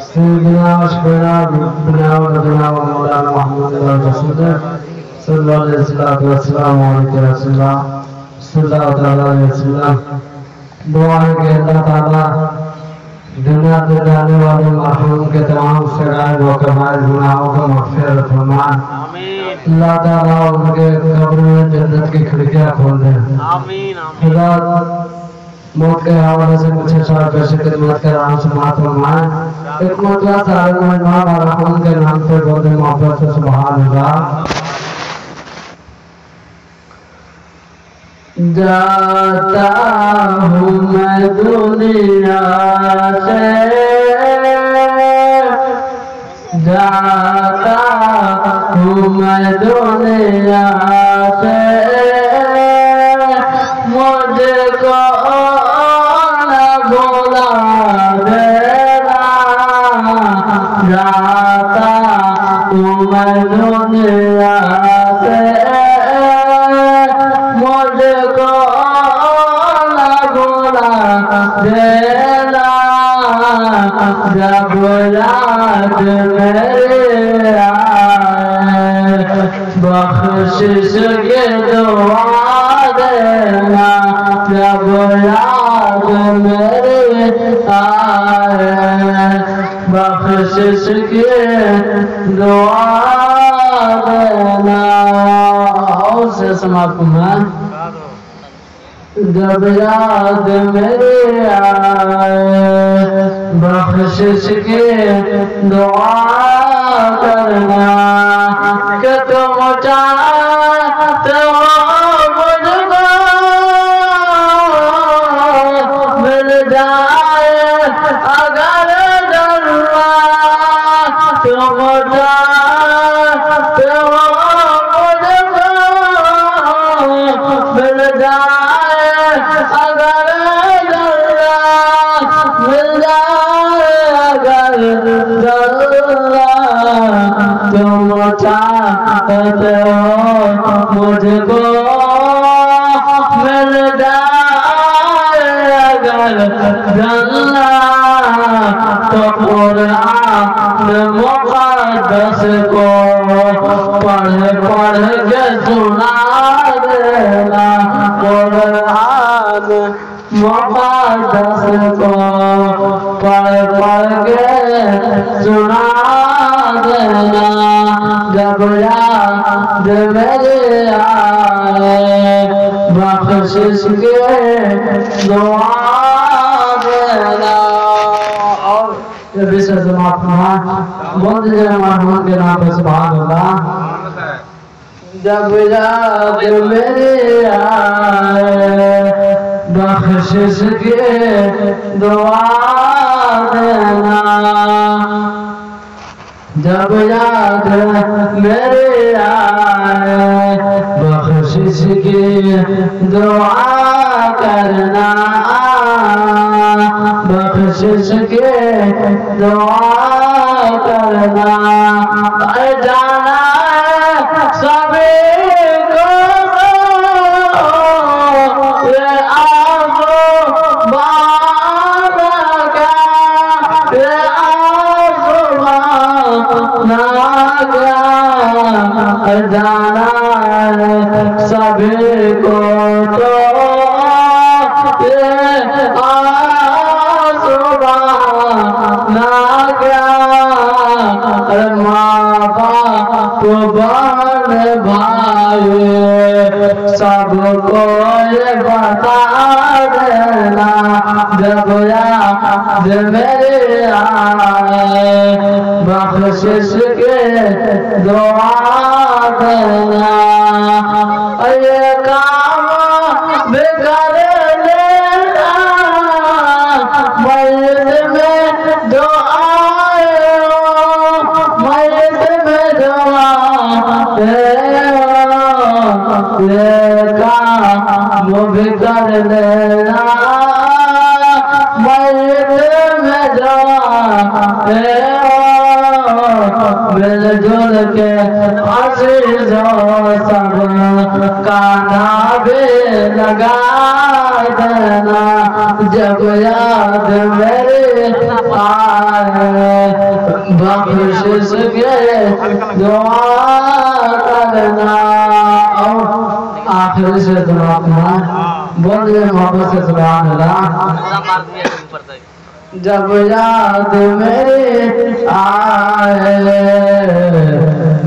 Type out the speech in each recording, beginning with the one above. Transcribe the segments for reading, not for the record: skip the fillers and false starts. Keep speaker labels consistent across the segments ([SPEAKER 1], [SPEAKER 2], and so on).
[SPEAKER 1] سيدنا وشفينا بنا ونبينا ومولانا محمد رسول صلى الله عليه وسلم عليك رسول الله صلى الله عليه وسلم دعا ہے کہ اللہ تعالیٰ دنیا سے جانے والے مرحوم کے تمام سرائر و کبائر گناہوں کو مغفرت فرمائے اللہ تعالیٰ ان کے قبر میں جنت کی کھڑکیاں کھول دیں خدا موت کے حوالے سے کچھ اشعار پیش خدمت کے رام سماعت فرمائے ایک مرتبہ سارے مہمان اور رحم کے نام سے بہت محبت سے سبحان اللہ جاتا ہوں میں دنیا سے جاتا ہوں میں دنیا سے مجھ کو نہ بھولا دینا جاتا ہوں میں دنیا سے جب یاد میرے آئے بخشش کے دعا دینا جب یاد میرے آئے بخشش کے دعا دینا اور سے سماعت میں جب یاد میرے آئے بخشش کی دعا کرنا کہ تم چاہتے ہو مجھ کو مل جائے اگر ڈرنا تم چاہتے ہو مجھ کو مل جائے اگر ڈرنا مل جائے اگر ڈرنا تم چاہتے ہو مجھ کو مل جائے اگر ڈرنا تو قرآن مقدس کو پڑھ پڑھ کے سنا دینا قرآن مقدس کو پڑھ پڑھ کے سنا دینا جب یاد میرے آئے بخشش کے دعا دینا اور یہ بھی سزمات فرمان بہت جائے مرحوم کے نام پہ سبحان اللہ جب یاد میرے آئے بخشش کے دعا دینا جب یاد میرے آئے بخشش کی دعا کرنا بخشش کے دعا کرنا جانا سبھی کو یہ آسو بانا کا یہ آسو بانا کا جانا سبھی کو تو یہ آسو بانا کا ماں باپ بہن بھائی سب کو یہ بتا دینا جب یاد میرے آئے بخشش کے دعا دینا یہ کام بھی کر لینا میت میں دعا میت میں دعا یہ کام بھی کر لینا میت میں دعا مل جل کے عزیزوں سب کا نام بھی لگا دینا جب یاد میرے آئے بخشش کے دعا کرنا آخر سے دعا کرنا بولے محبت سے سبحان اللہ جب یاد میرے آئے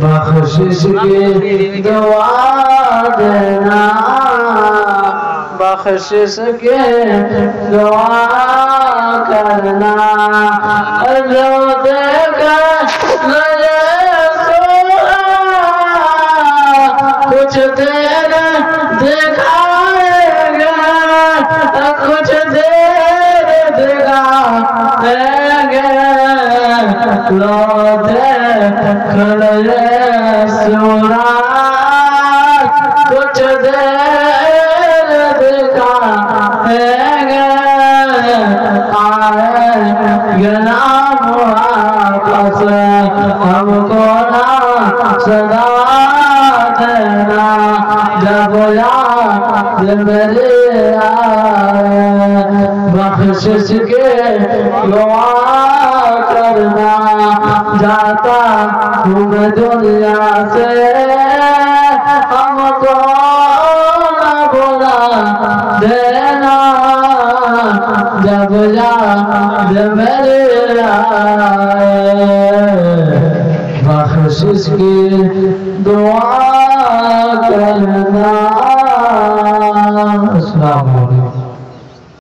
[SPEAKER 1] بخشش کی دعا دینا بخشش کی دعا کرنا جو دیکھا مجھے سونا کچھ دیر دکھائیں گے کچھ دیر دکھائیں گے لو دیکھ لے سونا کچھ دیر دکھائیں گے آئے گے نام واپس ہم کو نہ صدا دینا جب یاد میرے آئے بخشش کے دعا کرنا جاتا ہوں میں دنیا سے ہم کو نہ بھلا دینا جب یاد میرے آئے بخشش کی دعا کرنا